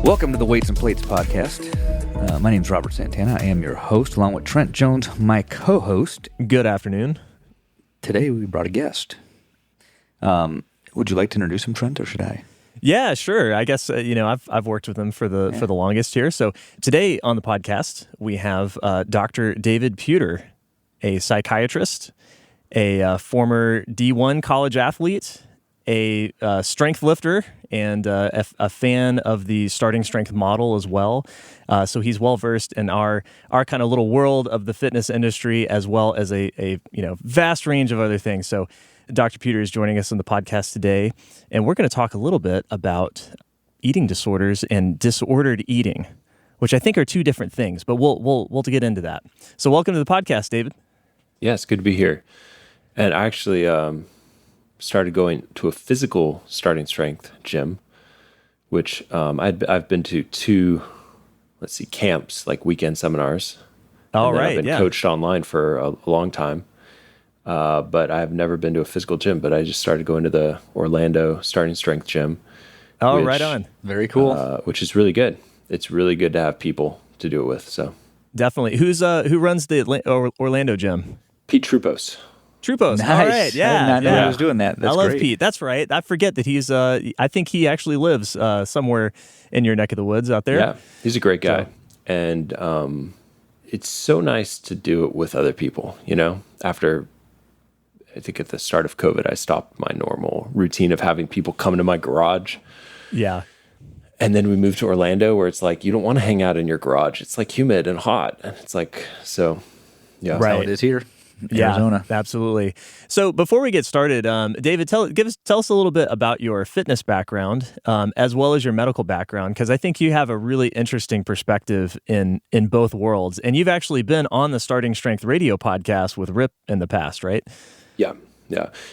Welcome to the Weights and Plates podcast. My name is Robert Santana. I am your host, along with Trent Jones, my co-host. Good afternoon. Today we brought a guest. Would you like to introduce him, Trent, or should I? Yeah, sure. I guess I've worked with him for the longest here. So today on the podcast we have Dr. David Puder, a psychiatrist, a former D1 college athlete, a strength lifter, and a fan of the starting strength model as well. So he's well versed in our kind of little world of the fitness industry, as well as a vast range of other things. So Dr. Puder is joining us on the podcast today, and we're going to talk a little bit about eating disorders and disordered eating, which I think are two different things. But we'll get into that. So welcome to the podcast, David. Yes, good to be here. And I actually started going to a physical starting strength gym, which I've been to two, camps, like weekend seminars. All right, I've been coached online for a long time, but I've never been to a physical gym. But I just started going to the Orlando starting strength gym. Oh, right on. Very cool. Which is really good. It's really good to have people to do it with. So definitely. Who runs the Orlando gym? Pete Trupos. Trupos. Nice. All right. Yeah. I did not know he was doing that. That's I love great. Pete. That's right. I forget that he's, I think he actually lives somewhere in your neck of the woods out there. Yeah, he's a great guy. And it's so nice to do it with other people, After, I think at the start of COVID, I stopped my normal routine of having people come to my garage. Yeah. And then we moved to Orlando, where it's like, you don't want to hang out in your garage. It's like humid and hot. And it's like, so, yeah. That's how it is here. Arizona. Yeah, absolutely. So before we get started, David, tell us a little bit about your fitness background, as well as your medical background, because I think you have a really interesting perspective in both worlds. And you've actually been on the Starting Strength Radio podcast with Rip in the past, right? Yeah.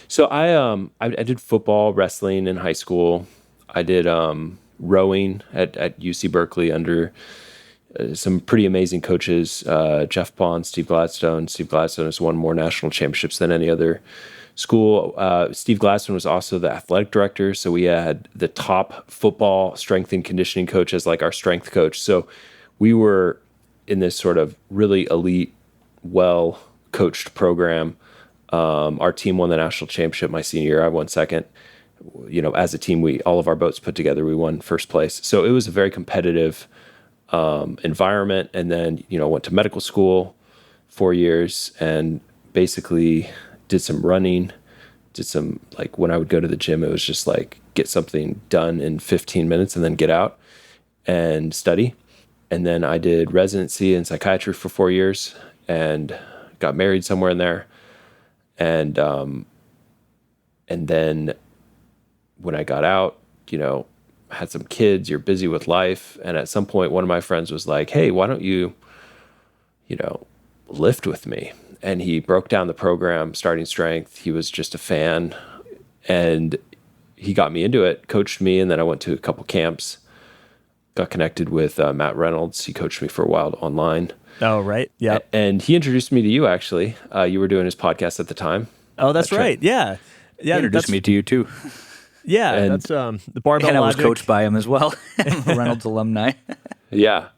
So I did football, wrestling in high school. I did rowing at UC Berkeley under some pretty amazing coaches, Jeff Bond, Steve Gladstone. Steve Gladstone has won more national championships than any other school. Steve Gladstone was also the athletic director, so we had the top football strength and conditioning coach as like our strength coach. So we were in this sort of really elite, well-coached program. Our team won the national championship my senior year. I won second. As a team, all of our boats put together, we won first place. So it was a very competitive environment. And then, went to medical school 4 years and basically did some running, when I would go to the gym, it was just like get something done in 15 minutes and then get out and study. And then I did residency in psychiatry for 4 years and got married somewhere in there. And then when I got out, had some kids, you're busy with life. And at some point, one of my friends was like, hey, why don't you, lift with me? And he broke down the program, Starting Strength. He was just a fan. And he got me into it, coached me. And then I went to a couple camps, got connected with Matt Reynolds. He coached me for a while online. Oh, right. Yeah. And he introduced me to you, actually. You were doing his podcast at the time. Oh, that's right. Yeah. He introduced me to you, too. Yeah, and that's the barbell And I was logic. coached by him as well. I'm a Reynolds alumni. Yeah.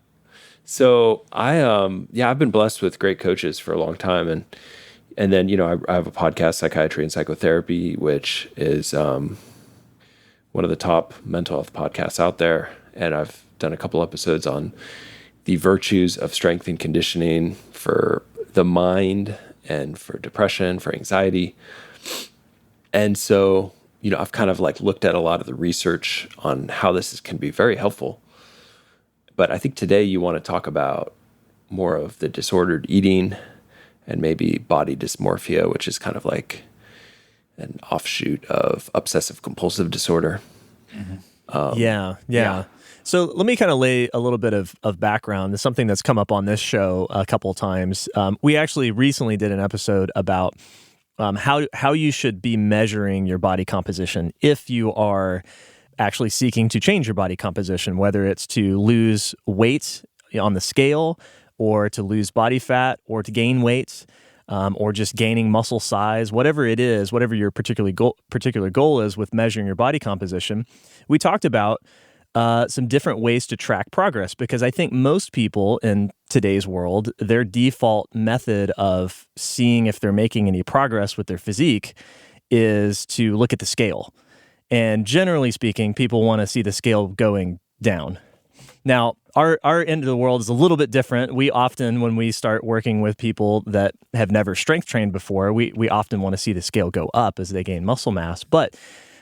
So I've been blessed with great coaches for a long time. And then, I have a podcast, Psychiatry and Psychotherapy, which is one of the top mental health podcasts out there. And I've done a couple episodes on the virtues of strength and conditioning for the mind and for depression, for anxiety. And so, I've kind of looked at a lot of the research on how this can be very helpful. But I think today you want to talk about more of the disordered eating and maybe body dysmorphia, which is kind of like an offshoot of obsessive compulsive disorder. Mm-hmm. Yeah. So let me kind of lay a little bit of background. It's something that's come up on this show a couple of times. We actually recently did an episode about how you should be measuring your body composition if you are actually seeking to change your body composition, whether it's to lose weight on the scale or to lose body fat or to gain weight. or just gaining muscle size, whatever it is, whatever your particular goal is with measuring your body composition, we talked about some different ways to track progress, because I think most people in today's world, their default method of seeing if they're making any progress with their physique is to look at the scale. And generally speaking, people want to see the scale going down. Now, our end of the world is a little bit different. We often, when we start working with people that have never strength trained before, we often want to see the scale go up as they gain muscle mass. But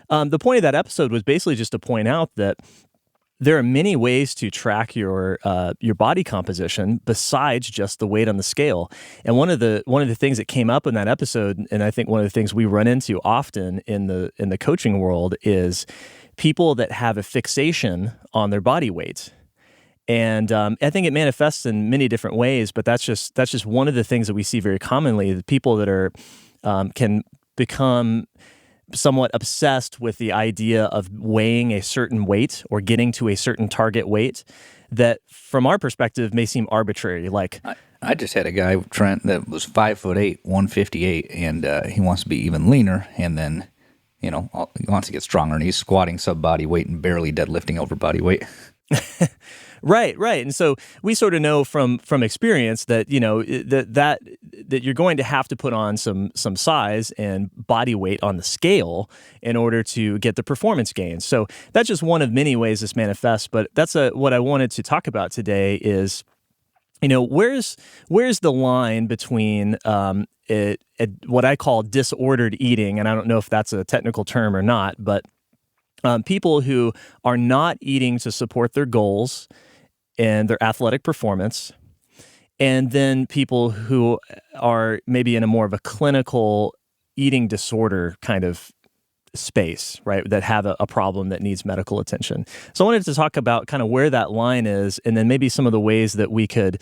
the point of that episode was basically just to point out that there are many ways to track your body composition besides just the weight on the scale. And one of the things that came up in that episode, and I think one of the things we run into often in the coaching world, is people that have a fixation on their body weight. And I think it manifests in many different ways, but that's just one of the things that we see very commonly. The people that are can become somewhat obsessed with the idea of weighing a certain weight or getting to a certain target weight that, from our perspective, may seem arbitrary. Like, I just had a guy, Trent, that was 5'8", 158, and he wants to be even leaner, and then, he wants to get stronger, and he's squatting sub-body weight and barely deadlifting over body weight. Right. And so we sort of know from experience that, that you're going to have to put on some size and body weight on the scale in order to get the performance gains. So that's just one of many ways this manifests. But that's what I wanted to talk about today is, where's the line between what I call disordered eating, and I don't know if that's a technical term or not, but people who are not eating to support their goals and their athletic performance, and then people who are maybe in a more of a clinical eating disorder kind of space, right, that have a problem that needs medical attention. So I wanted to talk about kind of where that line is, and then maybe some of the ways that we could,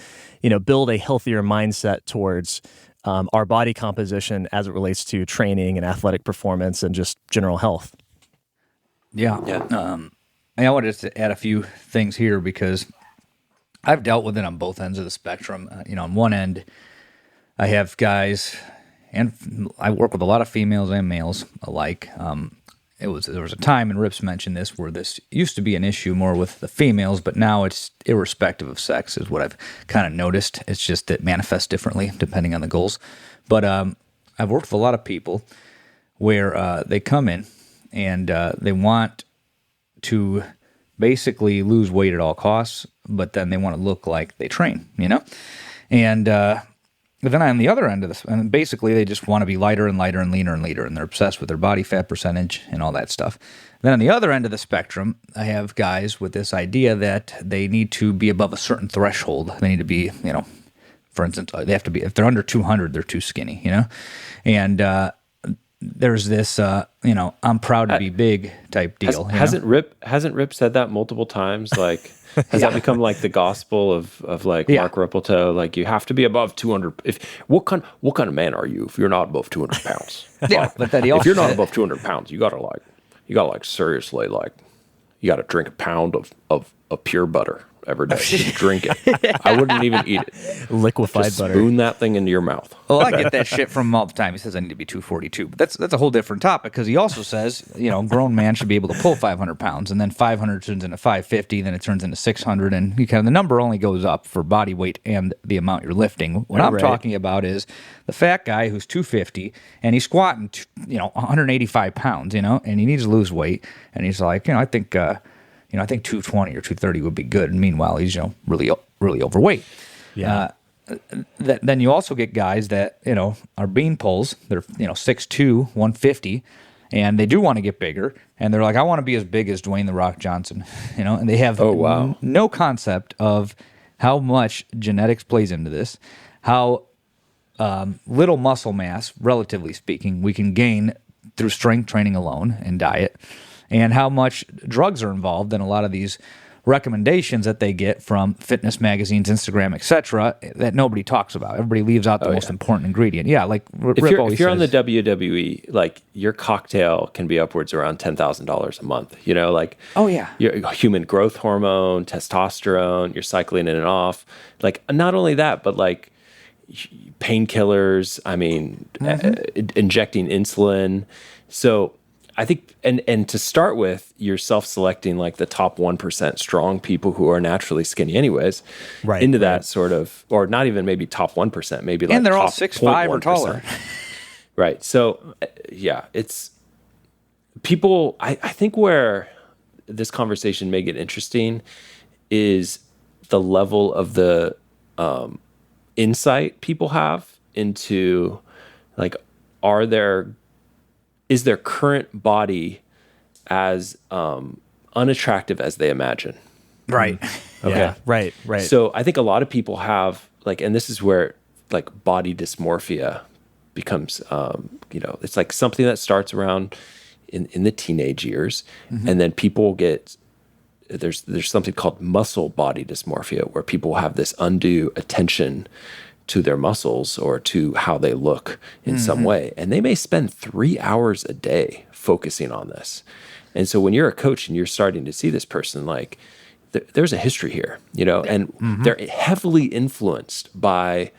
build a healthier mindset towards our body composition as it relates to training and athletic performance and just general health. Yeah. I wanted to add a few things here because I've dealt with it on both ends of the spectrum. On one end, I have guys, and I work with a lot of females and males alike. There was a time, and Rips mentioned this, where this used to be an issue more with the females, but now it's irrespective of sex is what I've kind of noticed. It's just it manifests differently depending on the goals. But I've worked with a lot of people where they come in and they want to basically lose weight at all costs, but then they want to look like they train, And but then on the other end of this, and basically they just want to be lighter and lighter and leaner and leaner, and they're obsessed with their body fat percentage and all that stuff. Then on the other end of the spectrum, I have guys with this idea that they need to be above a certain threshold. They need to be, for instance, they have to be, if they're under 200, they're too skinny, And there's this, I'm proud to be big type deal. Hasn't Rip said that multiple times? Like, has that become like the gospel of like Mark Rippleto? Like, you have to be above 200. What kind of man are you if you're not above 200 pounds? But then if you're not above 200 pounds, you gotta seriously, like, you gotta drink a pound of pure butter every day. Drink it. I wouldn't even eat it. Liquefied Just butter. Spoon that thing into your mouth. Well, I get that shit from him all the time. He says I need to be 242, but that's a whole different topic, because he also says, a grown man should be able to pull 500 pounds, and then 500 turns into 550, then it turns into 600, and the number only goes up for body weight and the amount you're lifting. What I'm talking about is the fat guy who's 250 and he's squatting, 185 pounds, and he needs to lose weight, and he's like, I think. I think 220 or 230 would be good. And meanwhile, he's, really, really overweight. Yeah. Then you also get guys that, are bean poles. They're, 6'2", 150, and they do want to get bigger. And they're like, I want to be as big as Dwayne The Rock Johnson, and they have no concept of how much genetics plays into this, how little muscle mass, relatively speaking, we can gain through strength training alone and diet, and how much drugs are involved in a lot of these recommendations that they get from fitness magazines, Instagram, etc., that nobody talks about. Everybody leaves out the most important ingredient. Yeah, like Rip always if you're says, on the WWE, like, your cocktail can be upwards around $10,000 a month. Like, your human growth hormone, testosterone, you're cycling in and off. Like, not only that, but like, painkillers. I mean, injecting insulin. So I think, and to start with, you're self-selecting like the top 1% strong people who are naturally skinny anyways, into that sort of, or not even maybe top 1%, maybe like, and they're top all 6'5" or taller. Right. So yeah, it's people, I think where this conversation may get interesting is the level of the insight people have into like, is their current body as unattractive as they imagine? Right. Okay. Yeah, right. So I think a lot of people have like, and this is where like body dysmorphia becomes, it's like something that starts around in the teenage years, and then people get, there's something called muscle body dysmorphia, where people have this undue attention to their muscles or to how they look in some way. And they may spend 3 hours a day focusing on this. And so when you're a coach and you're starting to see this person, like there's a history here, and they're heavily influenced by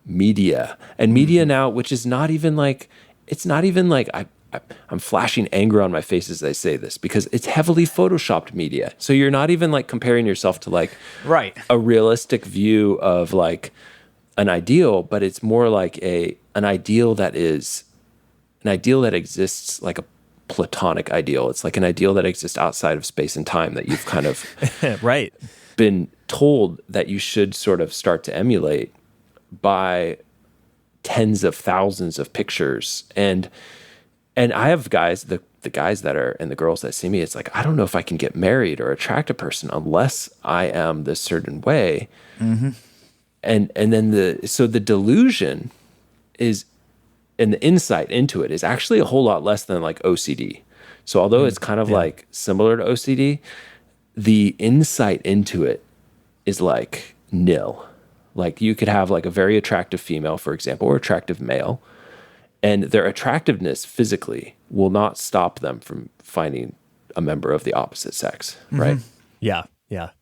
media, and media now, which is not even like, it's not even like, I'm flashing anger on my face as I say this, because it's heavily photoshopped media. So you're not even like comparing yourself to like a realistic view of like an ideal, but it's more like an ideal that exists like a platonic ideal. It's like an ideal that exists outside of space and time that you've kind of been told that you should sort of start to emulate by tens of thousands of pictures. And I have guys, the guys that are, and the girls that see me, it's like, I don't know if I can get married or attract a person unless I am this certain way. And then the delusion is, and the insight into it is actually a whole lot less than like OCD. So although it's kind of like similar to OCD, the insight into it is like nil. Like you could have like a very attractive female, for example, or attractive male, and their attractiveness physically will not stop them from finding a member of the opposite sex, right? Yeah.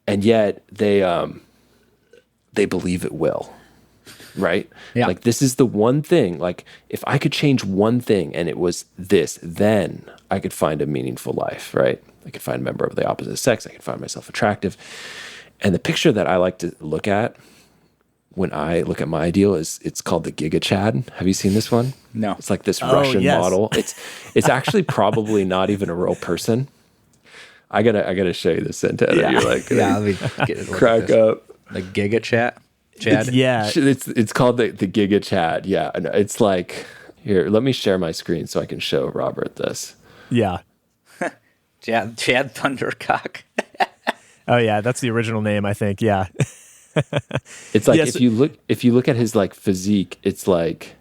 And yet they believe it will, right? Yeah. Like this is the one thing, like if I could change one thing and it was this, then I could find a meaningful life, right? I could find a member of the opposite sex. I could find myself attractive. And the picture that I like to look at when I look at my ideal it's called the Giga Chad. Have you seen this one? No. It's like this Russian model. It's actually probably not even a real person. I gotta show you this, Santana. Yeah. You're like, let me crack up. The Giga Chad. It's called the Giga Chad. Yeah, it's like, here, let me share my screen so I can show Robert this. Yeah. Chad Thundercock. Oh yeah, that's the original name, I think. Yeah. It's like if you look at his like physique, it's like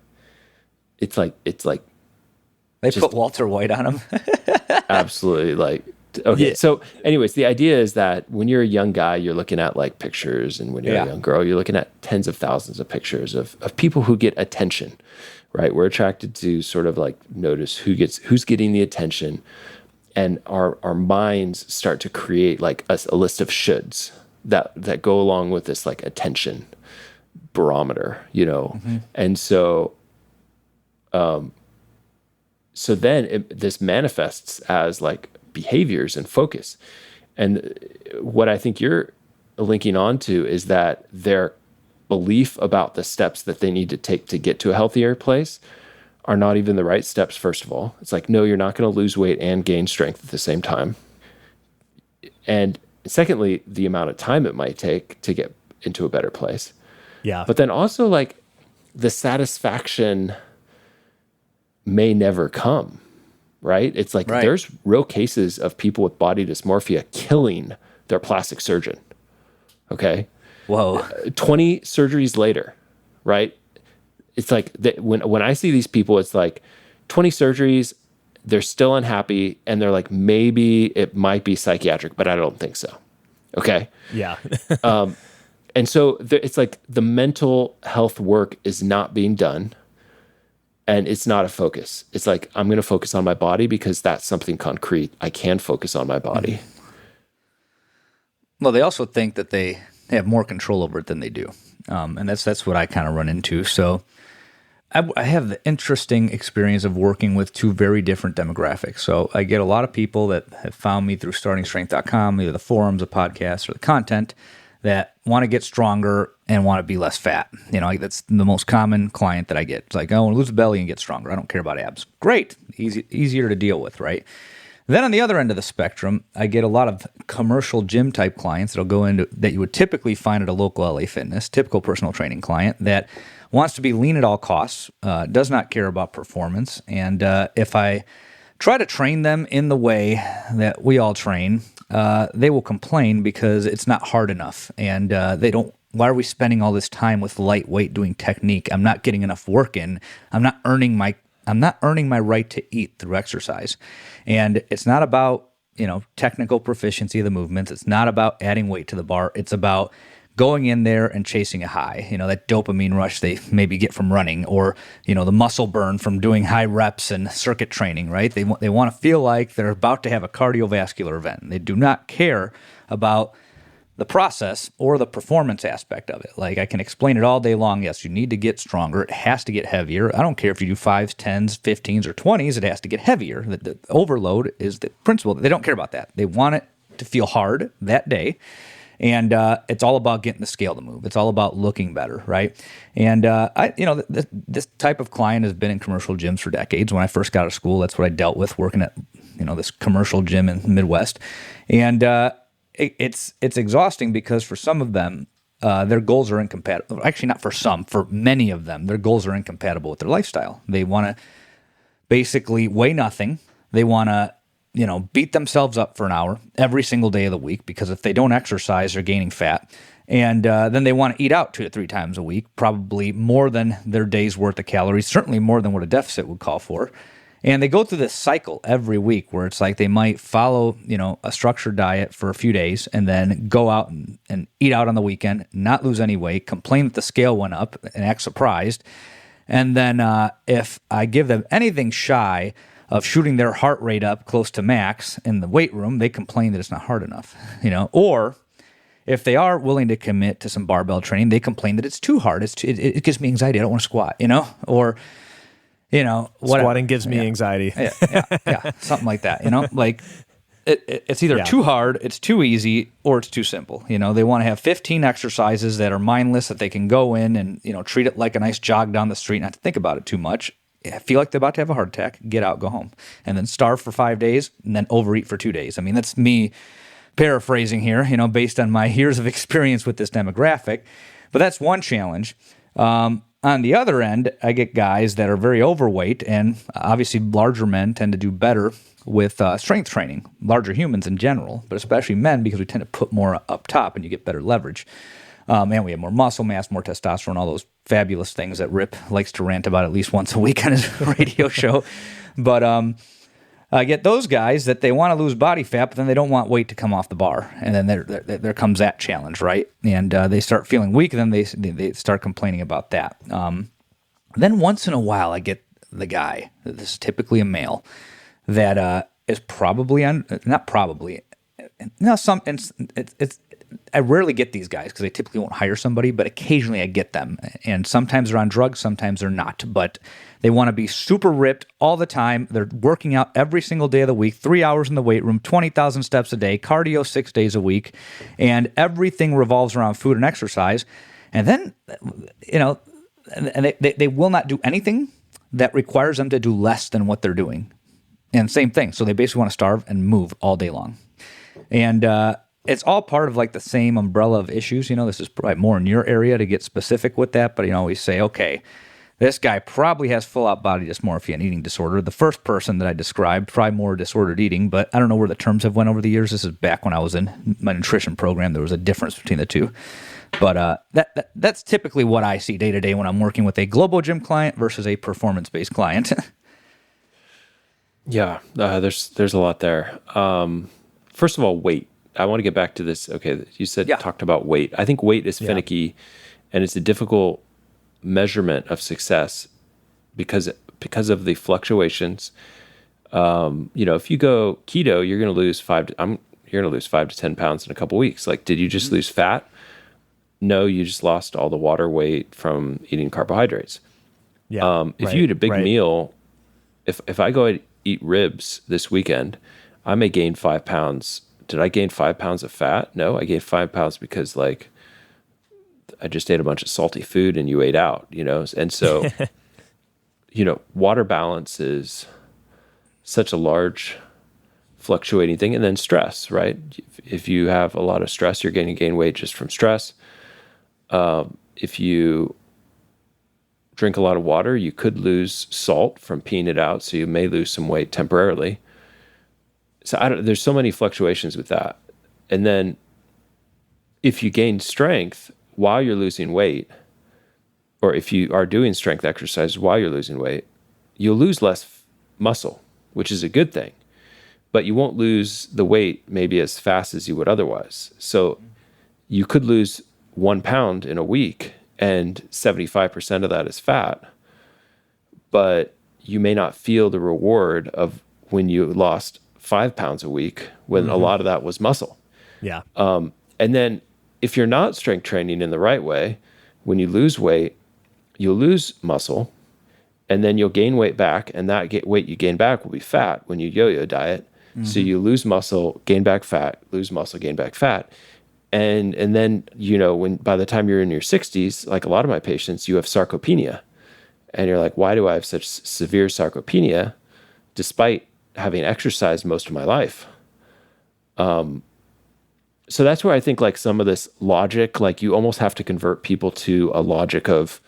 They put Walter White on him. absolutely like, okay. Yeah. So anyways, the idea is that when you're a young guy, you're looking at like pictures, and when you're a young girl, you're looking at tens of thousands of pictures of people who get attention, right? We're attracted to sort of like notice who's getting the attention, and our minds start to create like a list of shoulds that go along with this like attention barometer, and so then this manifests as like behaviors and focus. And what I think you're linking onto is that their belief about the steps that they need to take to get to a healthier place are not even the right steps, first of all. It's like, no, you're not going to lose weight and gain strength at the same time. And secondly, the amount of time it might take to get into a better place. Yeah. But then also like the satisfaction may never come, right? It's like there's real cases of people with body dysmorphia killing their plastic surgeon. Okay. Whoa. 20 surgeries later, right? It's like when I see these people, it's like 20 surgeries, they're still unhappy, and they're like, maybe it might be psychiatric, but I don't think so. Okay. Yeah. And so it's like the mental health work is not being done, and it's not a focus. It's like, I'm going to focus on my body because that's something concrete. I can focus on my body. Well, they also think that they have more control over it than they do. And that's what I kind of run into. So I have the interesting experience of working with two very different demographics. So I get a lot of people that have found me through startingstrength.com, either the forums, the podcasts, or the content, that want to get stronger and want to be less fat. Like that's the most common client that I get. It's like, I want to lose the belly and get stronger. I don't care about abs. Great. Easier to deal with, right? Then on the other end of the spectrum, I get a lot of commercial gym type clients that'll go into that you would typically find at a local LA Fitness, typical personal training client that wants to be lean at all costs, does not care about performance. And if I try to train them in the way that we all train, they will complain because it's not hard enough. And they don't, why are we spending all this time with lightweight doing technique? I'm not getting enough work in. I'm not earning my right to eat through exercise. And it's not about, technical proficiency of the movements. It's not about adding weight to the bar. It's about going in there and chasing a high, that dopamine rush they maybe get from running, or, the muscle burn from doing high reps and circuit training, right? They want to feel like they're about to have a cardiovascular event. They do not care about the process or the performance aspect of it. Like, I can explain it all day long. Yes, you need to get stronger. It has to get heavier. I don't care if you do 5s, 10s, 15s, or 20s. It has to get heavier. The overload is the principle. They don't care about that. They want it to feel hard that day. And it's all about getting the scale to move. It's all about looking better, right? And this type of client has been in commercial gyms for decades. When I first got out of school, that's what I dealt with, working at this commercial gym in the Midwest. And it's exhausting because for some of them, their goals are incompatible. Actually, not for some. For many of them, their goals are incompatible with their lifestyle. They want to basically weigh nothing. They want to beat themselves up for an hour every single day of the week, because if they don't exercise, they're gaining fat. And then they want to eat out 2 to 3 times a week, probably more than their day's worth of calories, certainly more than what a deficit would call for. And they go through this cycle every week where it's like they might follow, a structured diet for a few days and then go out and eat out on the weekend, not lose any weight, complain that the scale went up and act surprised. And then if I give them anything shy of shooting their heart rate up close to max in the weight room, they complain that it's not hard enough, Or if they are willing to commit to some barbell training, they complain that it's too hard. It gives me anxiety. I don't want to squat, Or, squatting gives me anxiety. Yeah, something like that, Like it's either too hard, it's too easy, or it's too simple. They want to have 15 exercises that are mindless that they can go in and, treat it like a nice jog down the street, not to think about it too much. Feel like they're about to have a heart attack, get out, go home, and then starve for 5 days and then overeat for 2 days. I mean, that's me paraphrasing here, based on my years of experience with this demographic. But that's one challenge. On the other end, I get guys that are very overweight, and obviously larger men tend to do better with strength training, larger humans in general, but especially men, because we tend to put more up top and you get better leverage. And we have more muscle mass, more testosterone, all those fabulous things that Rip likes to rant about at least once a week on his radio show. But I get those guys that they want to lose body fat, but then they don't want weight to come off the bar. And then there comes that challenge, right? And they start feeling weak, and then they start complaining about that. Then once in a while, I get the guy, this is typically a male, that is probably, not probably, no, I rarely get these guys because they typically won't hire somebody, but occasionally I get them. And sometimes they're on drugs, sometimes they're not. But they want to be super ripped all the time. They're working out every single day of the week, 3 hours in the weight room, 20,000 steps a day, cardio 6 days a week, and everything revolves around food and exercise. And then, and they will not do anything that requires them to do less than what they're doing. And same thing. So they basically want to starve and move all day long. And it's all part of like the same umbrella of issues. This is probably more in your area to get specific with that, but we say, okay, this guy probably has full-out body dysmorphia and eating disorder. The first person that I described, probably more disordered eating, but I don't know where the terms have went over the years. This is back when I was in my nutrition program. There was a difference between the two. But that's typically what I see day to day when I'm working with a global gym client versus a performance-based client. Yeah, there's a lot there. First of all, weight. I want to get back to this. Okay, you said talked about weight. I think weight is finicky, and it's a difficult measurement of success because of the fluctuations. If you go keto, you're going to lose 5 to 10 pounds in a couple weeks. Like, did you just lose fat, No, you just lost all the water weight from eating carbohydrates. Yeah. If you eat a big meal, if I go and eat ribs this weekend, I may gain 5 pounds. Did I gain 5 pounds of fat? No, I gained 5 pounds because like I just ate a bunch of salty food and you ate out, And so, water balance is such a large fluctuating thing. And then stress, right? If you have a lot of stress, you're going to gain weight just from stress. If you drink a lot of water, you could lose salt from peeing it out, so you may lose some weight temporarily. So there's so many fluctuations with that. And then if you gain strength while you're losing weight, or if you are doing strength exercise while you're losing weight, you'll lose less muscle, which is a good thing. But you won't lose the weight maybe as fast as you would otherwise. So you could lose 1 pound in a week, and 75% of that is fat, but you may not feel the reward of when you lost 5 pounds a week, when a lot of that was muscle. Yeah. And then if you're not strength training in the right way, when you lose weight, you'll lose muscle, and then you'll gain weight back, and that weight you gain back will be fat when you yo-yo diet. So you lose muscle, gain back fat, lose muscle, gain back fat. And then, when by the time you're in your 60s, like a lot of my patients, you have sarcopenia. And you're like, why do I have such severe sarcopenia despite having exercised most of my life? So that's where I think like some of this logic, like you almost have to convert people to a logic of,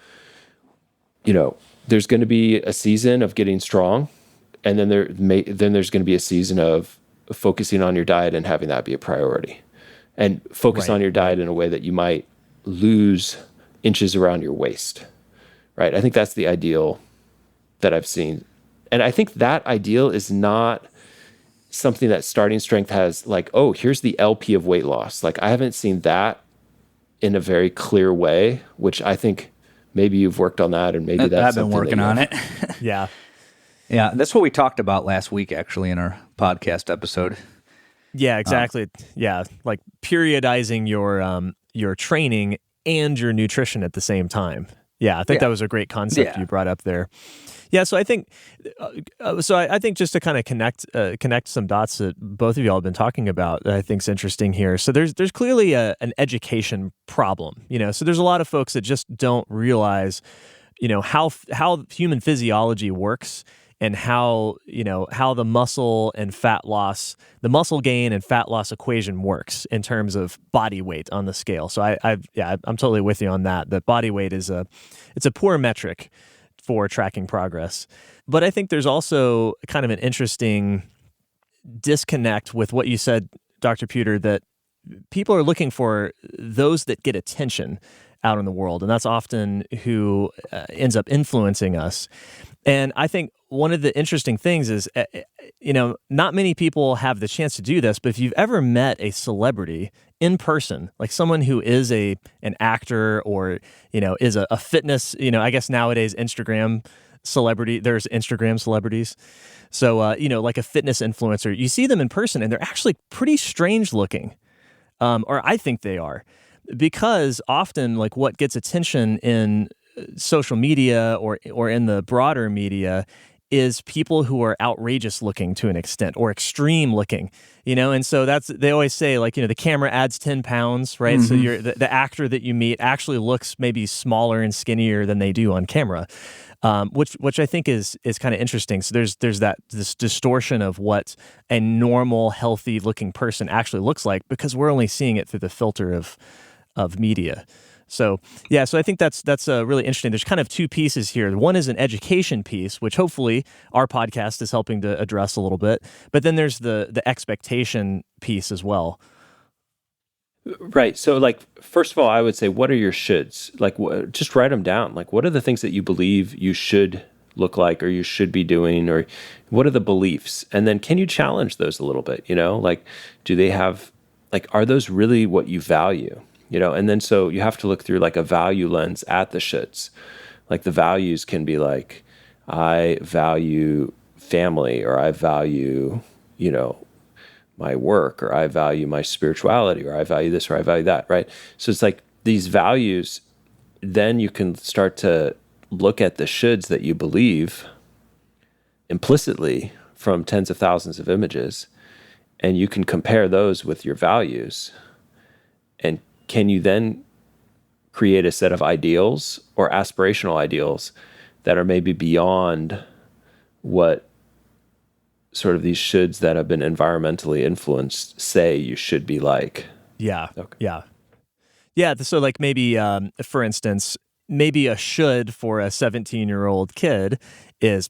there's going to be a season of getting strong, and then there's going to be a season of focusing on your diet and having that be a priority. And focus on your diet in a way that you might lose inches around your waist, right? I think that's the ideal that I've seen. And I think that ideal is not something that Starting Strength has like, oh, here's the LP of weight loss. Like I haven't seen that in a very clear way, which I think maybe you've worked on that, and maybe that's I've been working on it. Yeah. Yeah, that's what we talked about last week, actually, in our podcast episode. Yeah, exactly. Yeah, like periodizing your training and your nutrition at the same time. Yeah, I think that was a great concept you brought up there. Yeah, so I think, I think just to kind of connect some dots that both of y'all have been talking about, that I think is interesting here. So there's clearly an education problem. So there's a lot of folks that just don't realize, how human physiology works, and how the muscle gain and fat loss equation works in terms of body weight on the scale. So I'm totally with you on that. That body weight is a poor metric for tracking progress. But I think there's also kind of an interesting disconnect with what you said, Dr. Puder, that people are looking for those that get attention out in the world, and that's often who ends up influencing us. And I think one of the interesting things is, not many people have the chance to do this, but if you've ever met a celebrity in person, like someone who is an actor or, is a fitness, I guess nowadays Instagram celebrity, there's Instagram celebrities. So, like a fitness influencer, you see them in person and they're actually pretty strange looking. Or I think they are, because often like what gets attention in social media or in the broader media is people who are outrageous looking to an extent, or extreme looking, and so they always say like, the camera adds 10 pounds, right? So the actor that you meet actually looks maybe smaller and skinnier than they do on camera, which I think is kind of interesting. So there's this distortion of what a normal, healthy looking person actually looks like, because we're only seeing it through the filter of media. So I think that's really interesting. There's kind of two pieces here. One is an education piece, which hopefully our podcast is helping to address a little bit. But then there's the expectation piece as well. Right. So, like, first of all, I would say, what are your shoulds? Like, just write them down. Like, what are the things that you believe you should look like, or you should be doing, or what are the beliefs? And then can you challenge those a little bit? Like, do they have, like, are those really what you value? And then so you have to look through like a value lens at the shoulds. Like the values can be like, I value family, or I value, my work, or I value my spirituality, or I value this, or I value that, right? So it's like these values, then you can start to look at the shoulds that you believe implicitly from tens of thousands of images, and you can compare those with your values. And can you then create a set of ideals or aspirational ideals that are maybe beyond what sort of these shoulds that have been environmentally influenced say you should be like? Yeah. Okay. Yeah. Yeah. So like maybe, for instance, maybe a should for a 17-year-old kid is,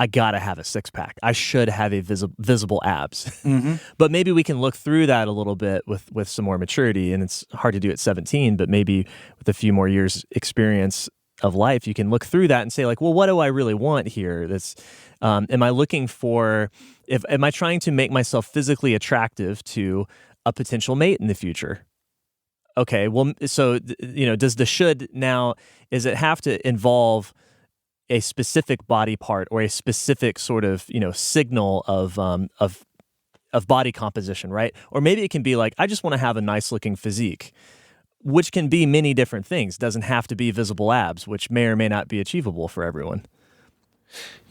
I gotta have a six pack. I should have a visible abs. Mm-hmm. But maybe we can look through that a little bit with some more maturity. And it's hard to do at 17, but maybe with a few more years experience of life, you can look through that and say like, well, what do I really want here? Am I looking for, am I trying to make myself physically attractive to a potential mate in the future? Okay, well, so, does the should now, does it have to involve a specific body part or a specific sort of, signal of body composition, right? Or maybe it can be like, I just want to have a nice looking physique, which can be many different things. Doesn't have to be visible abs, which may or may not be achievable for everyone.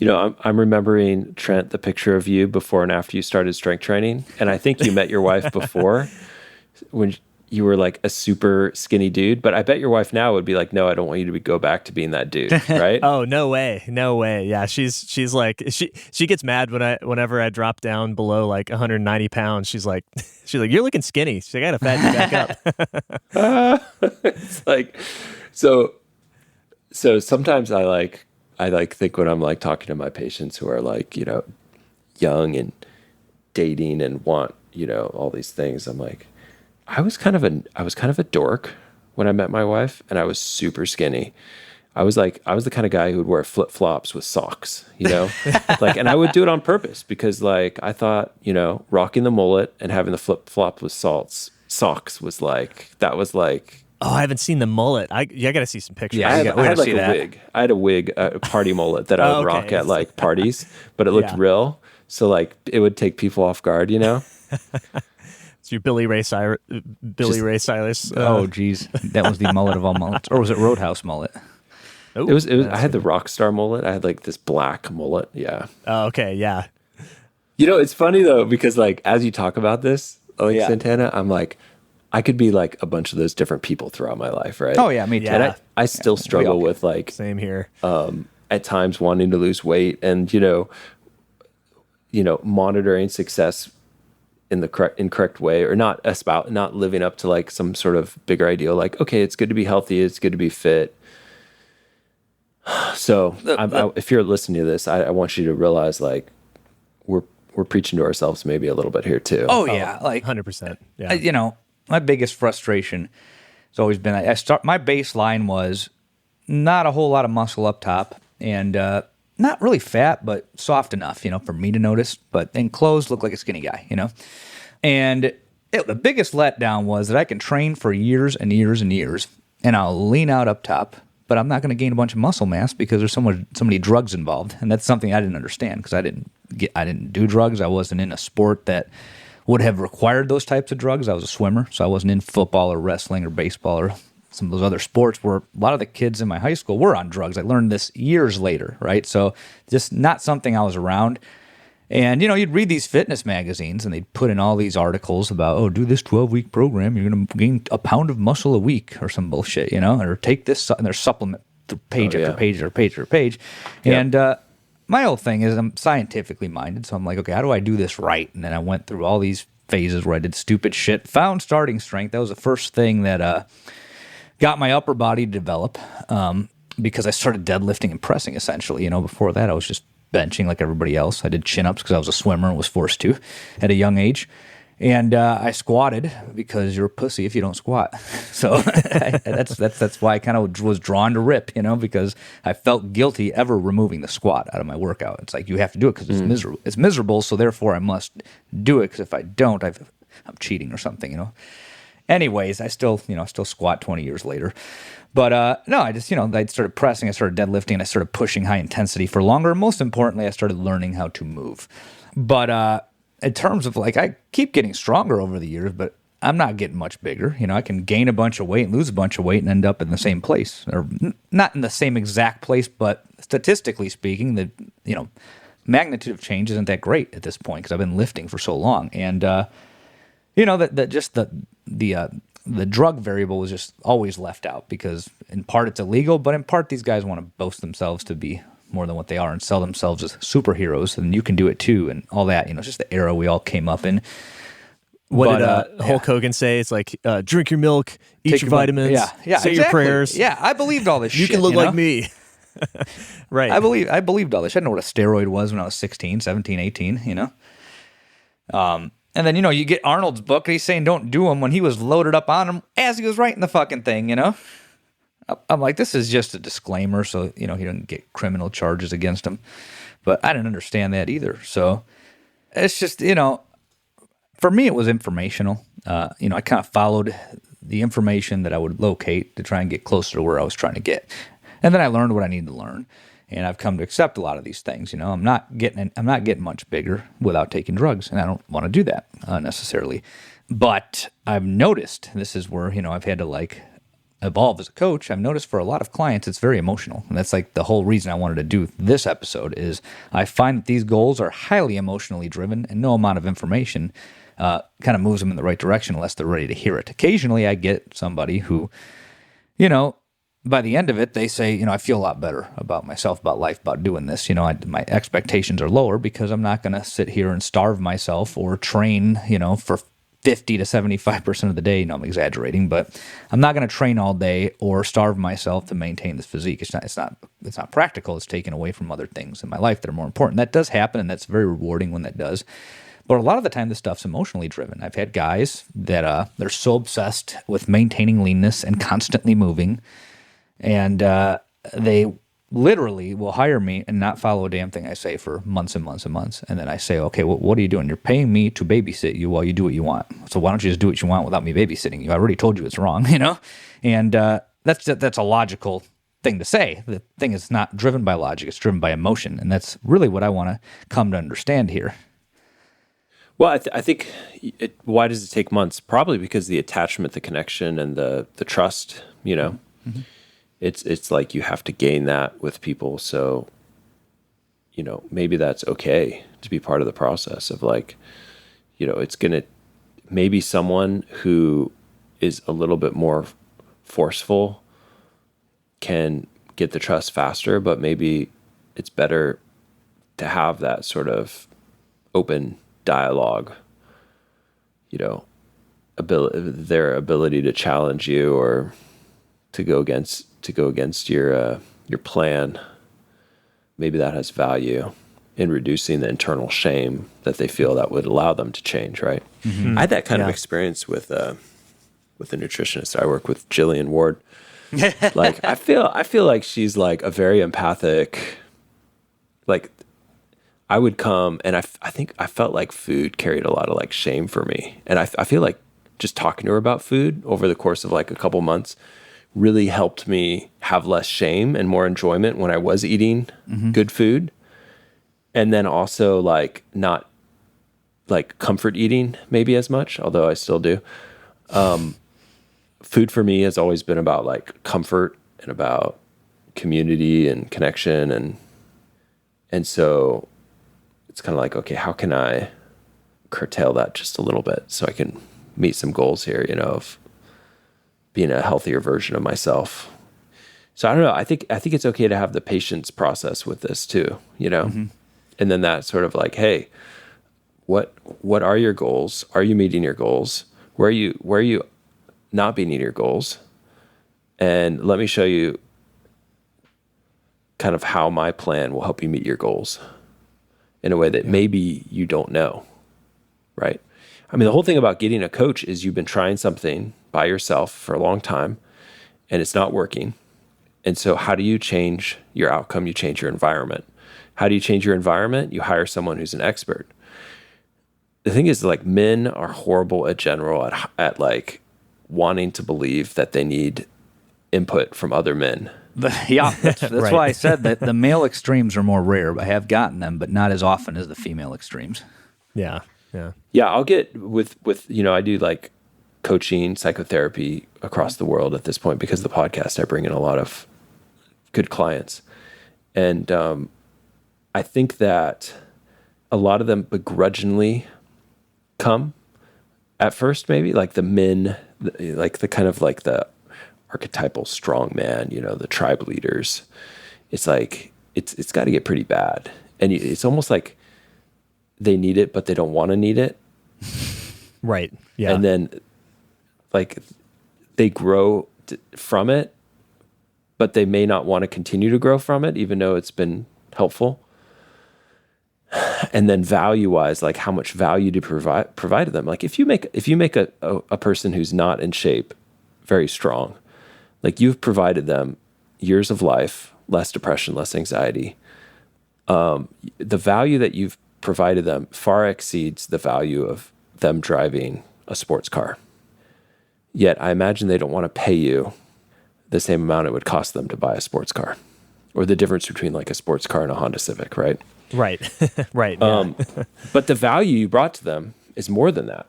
I'm remembering, Trent, the picture of you before and after you started strength training. And I think you met your wife before when you were like a super skinny dude. But I bet your wife now would be like, no, I don't want you to go back to being that dude, right? Oh, no way. No way. Yeah, she's like, she gets mad whenever I drop down below like 190 pounds. She's like, you're looking skinny. She's like, I gotta fatten you back up. It's like, so sometimes I think when I'm like talking to my patients who are like, young and dating and want, all these things, I'm like, I was kind of a dork when I met my wife, and I was super skinny. I was the kind of guy who would wear flip-flops with socks, like, and I would do it on purpose because like, I thought, rocking the mullet and having the flip-flop with socks was like, that was like, oh, I haven't seen the mullet. I got to see some pictures. Yeah, I had like a wig. I had a wig, a party mullet that I would rock at like parties, but it looked real. So like it would take people off guard, It's your Billy Ray Cyrus. Oh, geez. That was the mullet of all mullets. Or was it Roadhouse mullet? Oh, it was. I had the rock star mullet. I had like this black mullet. Yeah. Oh, okay. Yeah. It's funny though, because like, as you talk about this, like Santana, I'm like, I could be like a bunch of those different people throughout my life, right? Oh, yeah, me too. Yeah. And I still struggle with like, Same here. at times wanting to lose weight and, monitoring success in the incorrect way, or not living up to like some sort of bigger ideal. Like, okay, it's good to be healthy. It's good to be fit. So if you're listening to this, I want you to realize like we're preaching to ourselves maybe a little bit here too. Oh, yeah. Like 100%. Yeah. My biggest frustration has always been, my baseline was not a whole lot of muscle up top and not really fat, but soft enough, for me to notice, but in clothes look like a skinny guy, And the biggest letdown was that I can train for years and years and years, and I'll lean out up top, but I'm not going to gain a bunch of muscle mass because there's so many drugs involved, and that's something I didn't understand because I didn't do drugs. I wasn't in a sport that would have required those types of drugs. I was a swimmer, so I wasn't in football or wrestling or baseball or some of those other sports where a lot of the kids in my high school were on drugs. I learned this years later, right? So just not something I was around. And, you'd read these fitness magazines and they'd put in all these articles about, do this 12-week program, you're going to gain a pound of muscle a week or some bullshit, or take this, and there's supplement page after page after page after page. Yep. And my whole thing is I'm scientifically minded, so I'm like, okay, how do I do this right? And then I went through all these phases where I did stupid shit, found starting strength. That was the first thing that got my upper body to develop because I started deadlifting and pressing, essentially. Before that, I was just benching like everybody else. I did chin-ups because I was a swimmer and was forced to at a young age. And I squatted because you're a pussy if you don't squat. So that's why I kind of was drawn to rip, because I felt guilty ever removing the squat out of my workout. It's like you have to do it because it's miserable. It's miserable, so therefore I must do it because if I don't, I'm cheating or something, Anyways, I still squat 20 years later. But no, I just, I started pressing, I started deadlifting, I started pushing high intensity for longer. Most importantly, I started learning how to move. But in terms of like, I keep getting stronger over the years, but I'm not getting much bigger. I can gain a bunch of weight and lose a bunch of weight and end up in the same place, or not in the same exact place, but statistically speaking, the magnitude of change isn't that great at this point because I've been lifting for so long, and that just the drug variable was just always left out because in part it's illegal, but in part these guys want to boast themselves to be more than what they are and sell themselves as superheroes, and you can do it too, and all that. It's just the era we all came up in. What did Hulk Hogan say? It's like, drink your milk, eat your vitamins, say your prayers. Yeah, I believed all this shit. You can look like me. Right. I believed all this. I didn't know what a steroid was when I was 16, 17, 18, And then, you get Arnold's book, and he's saying don't do them when he was loaded up on him as he was writing the fucking thing, I'm like, this is just a disclaimer, so, he didn't get criminal charges against him. But I didn't understand that either. So it's just, for me, it was informational. I kind of followed the information that I would locate to try and get closer to where I was trying to get. And then I learned what I needed to learn. And I've come to accept a lot of these things. I'm not getting much bigger without taking drugs, and I don't want to do that necessarily. But I've noticed, this is where, I've had to evolve as a coach. I've noticed for a lot of clients, it's very emotional. And that's the whole reason I wanted to do this episode is I find that these goals are highly emotionally driven, and no amount of information kind of moves them in the right direction unless they're ready to hear it. Occasionally I get somebody who, by the end of it, they say, I feel a lot better about myself, about life, about doing this. My expectations are lower because I'm not going to sit here and starve myself or train, for 50 to 75% of the day. I'm exaggerating, but I'm not going to train all day or starve myself to maintain this physique. It's not practical. It's taken away from other things in my life that are more important. That does happen, and that's very rewarding when that does. But a lot of the time, this stuff's emotionally driven. I've had guys that they're so obsessed with maintaining leanness and constantly moving, and they literally will hire me and not follow a damn thing I say for months and months and months. And then I say, okay, well, what are you doing? You're paying me to babysit you while you do what you want. So why don't you just do what you want without me babysitting you? I already told you it's wrong, And that's a logical thing to say. The thing is not driven by logic. It's driven by emotion. And that's really what I want to come to understand here. Well, I think why does it take months? Probably because the attachment, the connection, and the trust, Mm-hmm. It's like you have to gain that with people. So, maybe that's okay to be part of the process of it's going to, maybe someone who is a little bit more forceful can get the trust faster, but maybe it's better to have that sort of open dialogue, their ability to challenge you or to go against your plan. Maybe that has value in reducing the internal shame that they feel that would allow them to change, right? Mm-hmm. I had that kind of experience with a nutritionist. I work with Jillian Ward. I feel like she's a very empathic, I would come and I think I felt like food carried a lot of shame for me. And I feel like just talking to her about food over the course of a couple months really helped me have less shame and more enjoyment when I was eating good food. And then also not comfort eating maybe as much, although I still do. Food for me has always been about comfort and about community and connection. And so it's kind of okay, how can I curtail that just a little bit so I can meet some goals here, of being a healthier version of myself. So I don't know. I think it's okay to have the patience process with this too, Mm-hmm. And then that sort of hey, what are your goals? Are you meeting your goals? Where are you not meeting your goals? And let me show you kind of how my plan will help you meet your goals in a way that maybe you don't know, right? I mean, the whole thing about getting a coach is you've been trying something by yourself for a long time and it's not working. And so how do you change your outcome? You change your environment. How do you change your environment? You hire someone who's an expert. The thing is men are horrible at general at wanting to believe that they need input from other men. That's Right. why I said that the male extremes are more rare. I have gotten them, but not as often as the female extremes. Yeah. Yeah, I'll get with I do coaching, psychotherapy across the world at this point because of the podcast. I bring in a lot of good clients. And I think that a lot of them begrudgingly come at first, maybe like the men, like the kind of like the archetypal strong man, the tribe leaders. It's like, it's got to get pretty bad. And it's almost like they need it, but they don't want to need it. Right. Yeah. And then like they grow from it, but they may not want to continue to grow from it, even though it's been helpful. And then value-wise, like how much value to provide to them. Like if you make a person who's not in shape very strong, like you've provided them years of life, less depression, less anxiety. The value that you've provided them far exceeds the value of them driving a sports car. Yet I imagine they don't want to pay you the same amount it would cost them to buy a sports car, or the difference between like a sports car and a Honda Civic, right? Right. Right. Yeah. But the value you brought to them is more than that.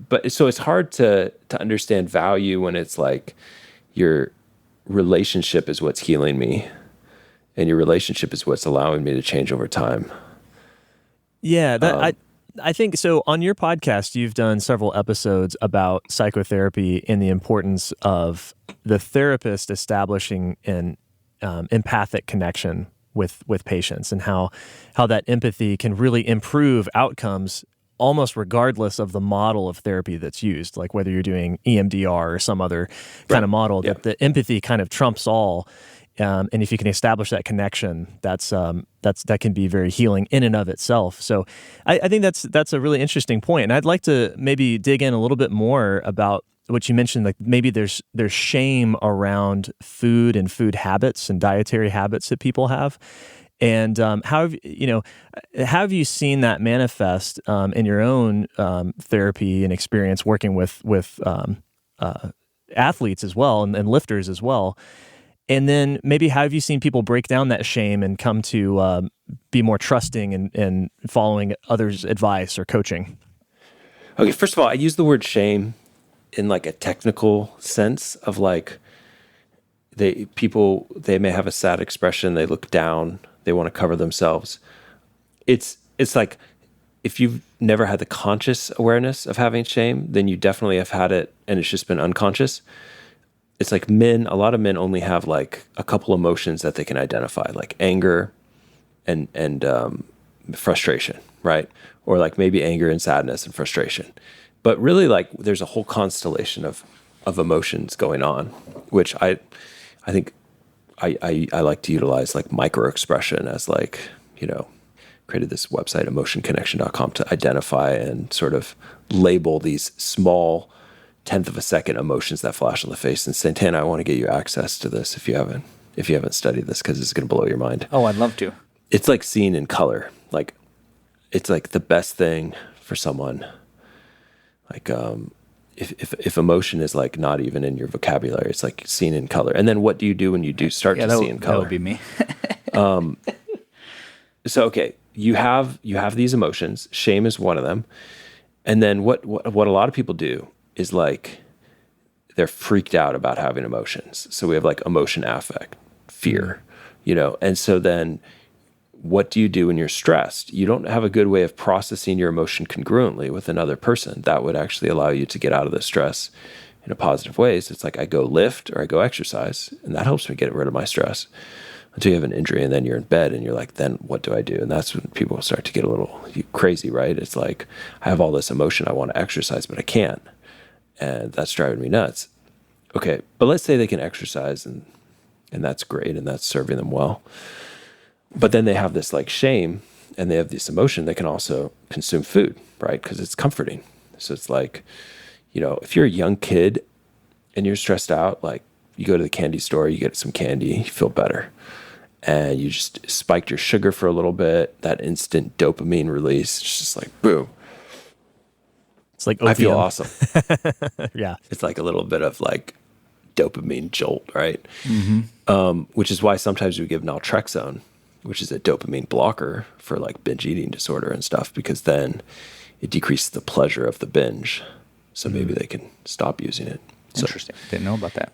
But so it's hard to understand value when it's like your relationship is what's healing me, and your relationship is what's allowing me to change over time. Yeah, I think so. On your podcast, you've done several episodes about psychotherapy and the importance of the therapist establishing an empathic connection with patients, and how that empathy can really improve outcomes almost regardless of the model of therapy that's used, like whether you're doing EMDR or some other kind of model. Yeah. That the empathy kind of trumps all. And if you can establish that connection, that can be very healing in and of itself. So I think that's a really interesting point. And I'd like to maybe dig in a little bit more about what you mentioned, like maybe there's shame around food and food habits and dietary habits that people have. And how have you seen that manifest in your own therapy and experience working with athletes as well and lifters as well? And then maybe how have you seen people break down that shame and come to be more trusting and following others' advice or coaching? Okay, first of all, I use the word shame in like a technical sense of like they may have a sad expression, they look down, they want to cover themselves. It's like if you've never had the conscious awareness of having shame, then you definitely have had it and it's just been unconscious. It's like a lot of men only have like a couple emotions that they can identify, like anger and frustration, right? Or like maybe anger and sadness and frustration. But really, like there's a whole constellation of emotions going on, which I think I like to utilize like micro expression as like, created this website, emotionconnection.com, to identify and sort of label these small 1/10 of a second emotions that flash on the face. And Santana, I want to get you access to this if you haven't studied this, because it's going to blow your mind. Oh, I'd love to. It's like seeing in color. Like it's like the best thing for someone. Like if emotion is like not even in your vocabulary, it's like seen in color. And then what do you do when you do start to see in color? That would be me. So okay, you have these emotions. Shame is one of them. And then what a lot of people do is like they're freaked out about having emotions. So we have like emotion, affect, fear, and so then what do you do when you're stressed? You don't have a good way of processing your emotion congruently with another person. That would actually allow you to get out of the stress in a positive ways. It's like I go lift or I go exercise, and that helps me get rid of my stress until you have an injury, and then you're in bed and you're like, then what do I do? And that's when people start to get a little crazy, right? It's like I have all this emotion, I want to exercise, but I can't. And that's driving me nuts. Okay, but let's say they can exercise and that's great and that's serving them well. But then they have this like shame and they have this emotion. They can also consume food, right? Because it's comforting. So it's like, if you're a young kid and you're stressed out, like you go to the candy store, you get some candy, you feel better. And you just spiked your sugar for a little bit, that instant dopamine release, it's just like, boom. It's like opium. I feel awesome. Yeah. It's like a little bit of like dopamine jolt, right? Mm-hmm. Which is why sometimes we give naltrexone, which is a dopamine blocker for like binge eating disorder and stuff, because then it decreases the pleasure of the binge. So maybe they can stop using it. So, Interesting. Didn't know about that.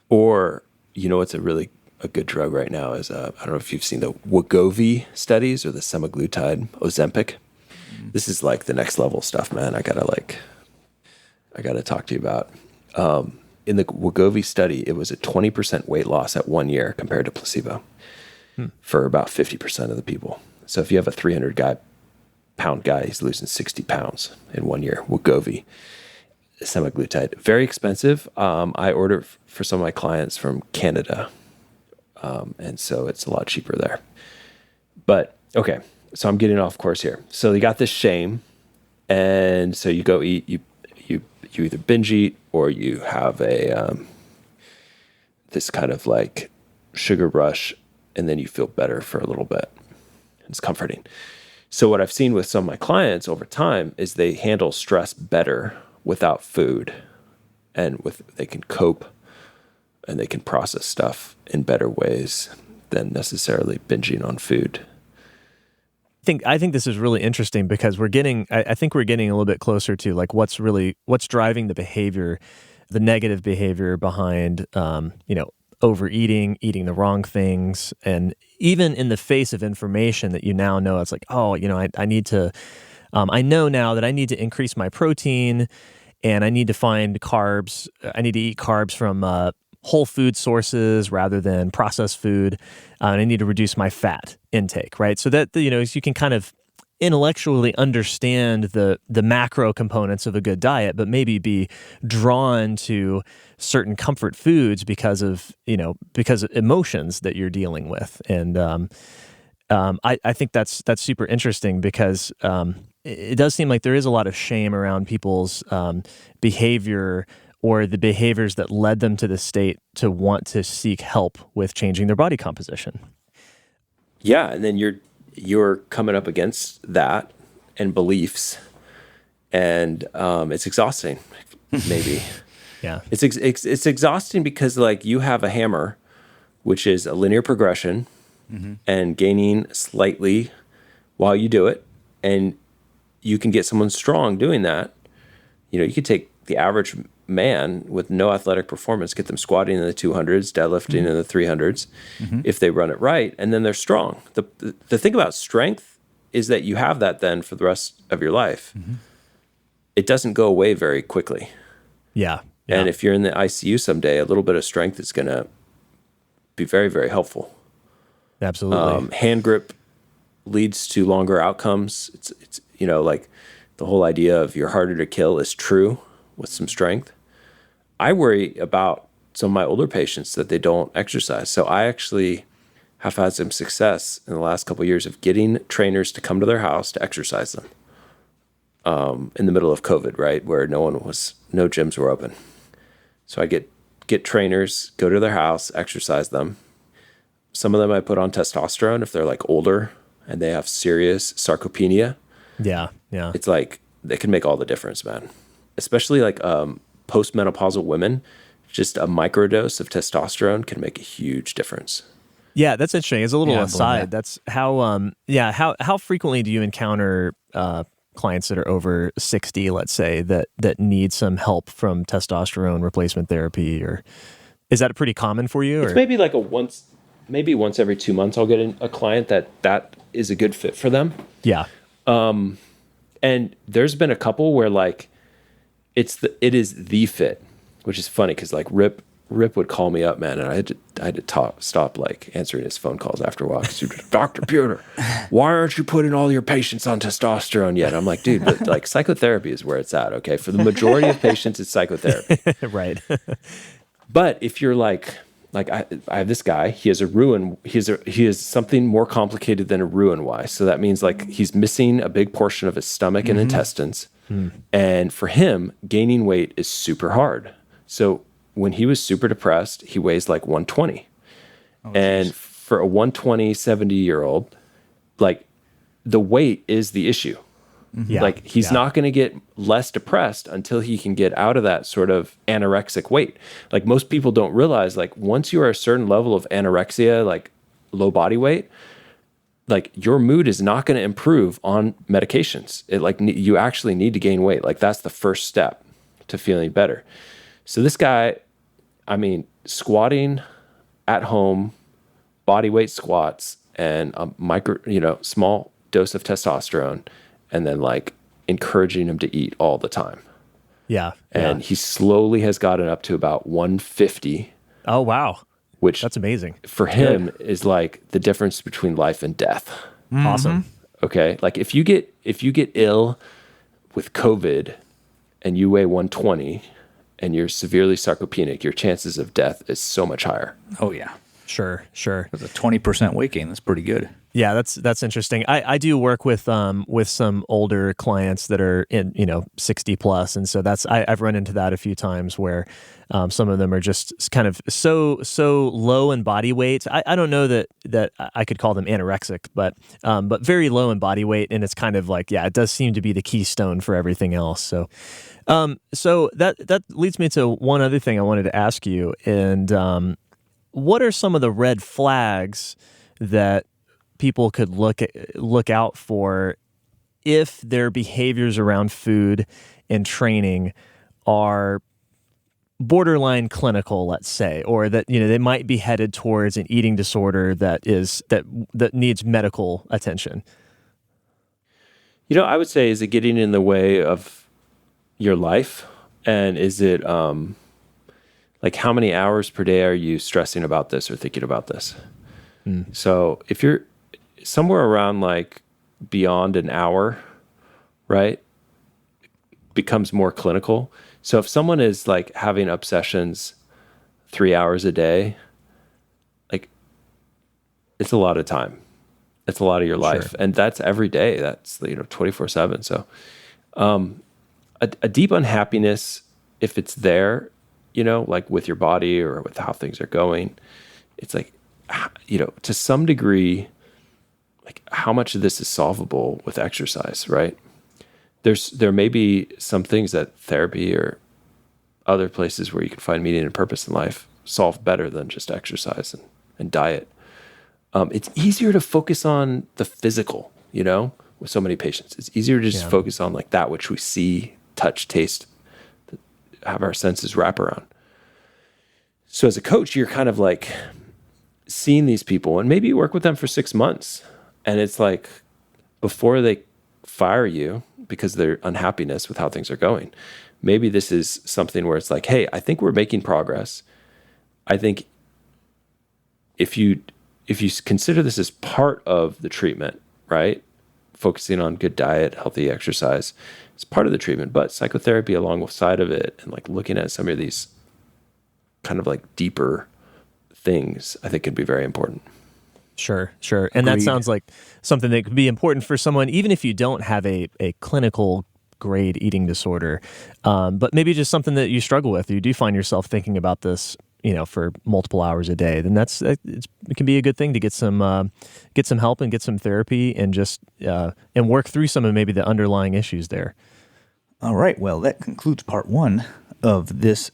or, what's a good drug right now is, I don't know if you've seen the Wegovy studies or the semaglutide Ozempic. This is like the next level stuff, man. I gotta talk to you about. In the Wegovy study, it was a 20% weight loss at 1 year compared to placebo for about 50% of the people. So if you have a 300-pound guy, he's losing 60 pounds in 1 year. Wegovy, semaglutide, very expensive. I order for some of my clients from Canada, and so it's a lot cheaper there. But okay, so I'm getting off course here. So you got this shame, and so you go eat. You either binge eat or you have a this kind of like sugar rush, and then you feel better for a little bit. It's comforting. So what I've seen with some of my clients over time is they handle stress better without food, and they can cope and they can process stuff in better ways than necessarily binging on food. I think this is really interesting because I think we're getting a little bit closer to like what's driving the behavior, the negative behavior behind, overeating, eating the wrong things. And even in the face of information that you now know, it's like, I need to, I know now that I need to increase my protein and I need to find carbs. I need to eat carbs from, whole food sources rather than processed food. And I need to reduce my fat intake, right? So that, you can kind of intellectually understand the macro components of a good diet, but maybe be drawn to certain comfort foods because of emotions that you're dealing with. And I think that's super interesting because it does seem like there is a lot of shame around people's behavior or the behaviors that led them to the state to want to seek help with changing their body composition. Yeah, and then you're coming up against that and beliefs, and it's exhausting. Maybe, yeah, it's exhausting because like you have a hammer, which is a linear progression, and gaining slightly while you do it, and you can get someone strong doing that. You could take the average man with no athletic performance, get them squatting in the 200s, deadlifting in the 300s, if they run it right, and then they're strong. The thing about strength is that you have that then for the rest of your life. It doesn't go away very quickly. Yeah. And if you're in the ICU someday, a little bit of strength is going to be very, very helpful. Absolutely. Hand grip leads to longer outcomes. It's like the whole idea of you're harder to kill is true with some strength. I worry about some of my older patients that they don't exercise. So I actually have had some success in the last couple of years of getting trainers to come to their house to exercise them in the middle of COVID, right? Where no gyms were open. So I get trainers, go to their house, exercise them. Some of them I put on testosterone if they're like older and they have serious sarcopenia. Yeah. It's like, it can make all the difference, man. Especially like postmenopausal women, just a microdose of testosterone can make a huge difference. Yeah, that's interesting. As a little Yeah, I aside, believe that. that's how how frequently do you encounter clients that are over 60, let's say, that need some help from testosterone replacement therapy, or is that pretty common for you? It's maybe like once every 2 months I'll get a client that is a good fit for them. Yeah. And there's been a couple where like it is the fit, which is funny because like Rip would call me up, man, and I had to stop like answering his phone calls after a while. Dr. Puder, why aren't you putting all your patients on testosterone yet? I'm like, dude, but like psychotherapy is where it's at. Okay, for the majority of patients, it's psychotherapy, Right. But if you're like I have this guy, he has something more complicated than a Roux-en-Y. So that means like he's missing a big portion of his stomach and intestines. And for him, gaining weight is super hard. So when he was super depressed, he weighs like 120. And for a 120, 70-year-old, like the weight is the issue. Yeah. Like he's not going to get less depressed until he can get out of that sort of anorexic weight. Like most people don't realize, like once you are a certain level of anorexia, like low body weight, like your mood is not going to improve on medications. It like you actually need to gain weight. Like that's the first step to feeling better. So this guy, I mean, squatting at home, body weight squats and a small dose of testosterone, and then like encouraging him to eat all the time. Yeah. And he slowly has gotten up to about 150. Oh, wow. Which that's amazing. For him is like the difference between life and death. Awesome. Okay. Like if you get ill with COVID and you weigh 120 and you're severely sarcopenic, your chances of death is so much higher. Oh yeah. Sure. With a 20% weight gain, that's pretty good. Yeah, that's interesting. I do work with some older clients that are in 60 plus, and so I've run into that a few times where some of them are just kind of so low in body weight. I don't know that I could call them anorexic, but very low in body weight, and it's kind of like it does seem to be the keystone for everything else. So that leads me to one other thing I wanted to ask you, and what are some of the red flags that people could look out for if their behaviors around food and training are borderline clinical, let's say, or that they might be headed towards an eating disorder that needs medical attention? I would say, is it getting in the way of your life? And is it like how many hours per day are you stressing about this or thinking about this? So if you're somewhere around like beyond an hour, right, becomes more clinical. So if someone is like having obsessions 3 hours a day, like it's a lot of time. It's a lot of your life. And that's every day. That's 24/7. So a deep unhappiness, if it's there, like with your body or with how things are going, it's like, to some degree, like how much of this is solvable with exercise, right? There may be some things that therapy or other places where you can find meaning and purpose in life solve better than just exercise and diet. It's easier to focus on the physical, with so many patients. It's easier to just focus on like that which we see, touch, taste, have our senses wrap around. So as a coach, you're kind of like seeing these people, and maybe you work with them for 6 months, and it's like before they fire you because of their unhappiness with how things are going, maybe this is something where it's like, hey, I think we're making progress. I think if you consider this as part of the treatment, right? Focusing on good diet, healthy exercise, it's part of the treatment, but psychotherapy alongside of it and like looking at some of these kind of like deeper things, I think could be very important. Sure. And that sounds like something that could be important for someone, even if you don't have a clinical grade eating disorder, but maybe just something that you struggle with. You do find yourself thinking about this, for multiple hours a day. Then it can be a good thing to get some help and get some therapy and just and work through some of maybe the underlying issues there. All right. Well, that concludes part 1 of this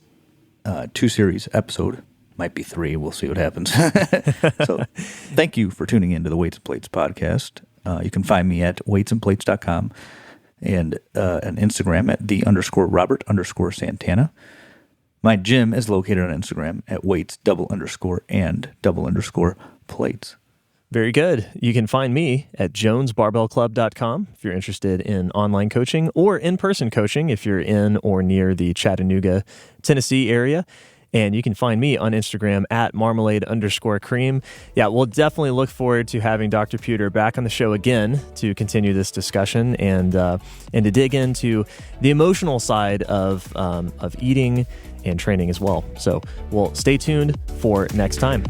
2-series episode. Might be 3. We'll see what happens. So thank you for tuning in to the Weights and Plates podcast. You can find me at weightsandplates.com and on Instagram at _Robert_Santana. My gym is located on Instagram at weights _and_plates. Very good. You can find me at jonesbarbellclub.com if you're interested in online coaching or in-person coaching if you're in or near the Chattanooga, Tennessee area. And you can find me on Instagram at marmalade_cream. Yeah, we'll definitely look forward to having Dr. Puder back on the show again to continue this discussion and to dig into the emotional side of eating and training as well. So we'll stay tuned for next time.